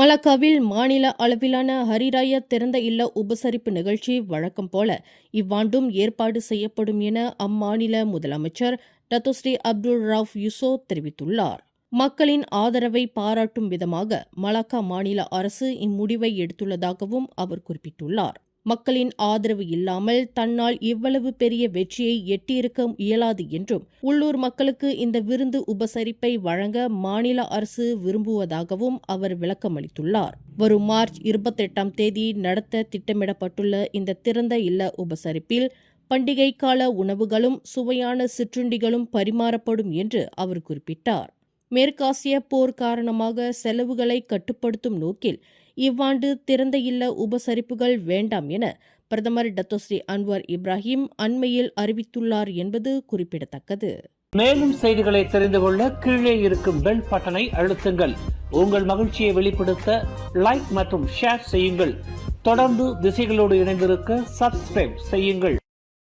மலாக்காவில் மாநில அளவிலான ஹரிராயா திறந்த இல்ல உபசரிப்பு நிகழ்ச்சி வழக்கம் போல இவ்வாண்டும் ஏற்பாடு செய்யப்படும் என அம்மாநில முதலமைச்சர் டத்தோஸ்ரீ அப்துல் ரவுஃப் யூசோ தெரிவித்துள்ளார். மக்களின் ஆதரவை பாராட்டும் விதமாக மலாக்கா மாநில அரசு இம்முடிவை எடுத்துள்ளதாகவும் அவர் குறிப்பிட்டுள்ளார். மக்களின் ஆதரவு இல்லாமல் தன்னால் இவ்வளவு பெரிய வெற்றியை எட்டியிருக்க இயலாது என்றும் உள்ளூர் மக்களுக்கு இந்த விருந்து உபசரிப்பை வழங்க மாநில அரசு விரும்புவதாகவும் அவர் விளக்கமளித்துள்ளார். வரும் மார்ச் 28ஆம் தேதி நடத்த திட்டமிடப்பட்டுள்ள இந்த திறந்த இல்ல உபசரிப்பில் பண்டிகை கால உணவுகளும் சுவையான சிற்றுண்டிகளும் பரிமாறப்படும் என்று அவர் குறிப்பிட்டார். மேற்காசிய போர் காரணமாக செலவுகளை கட்டுப்படுத்தும் நோக்கில் இவ்வாண்டு திறந்த இல்ல உபசரிப்புகள் வேண்டாம் என பிரதமர் டத்தோஸ்ரீ அன்வர் இப்ராஹிம் அண்மையில் அறிவித்துள்ளார் என்பது குறிப்பிடத்தக்கது. மேலும் செய்திகளை தெரிந்து கொள்ள கீழே இருக்கும் பெல் பட்டனை அழுத்துங்கள். உங்கள் மகிழ்ச்சியை வெளிப்படுத்த லைக் மற்றும் ஷேர் செய்யுங்கள். தொடர்ந்து திசைகளோடு இணைந்திருக்க சப்ஸ்கிரைப் செய்யுங்கள்.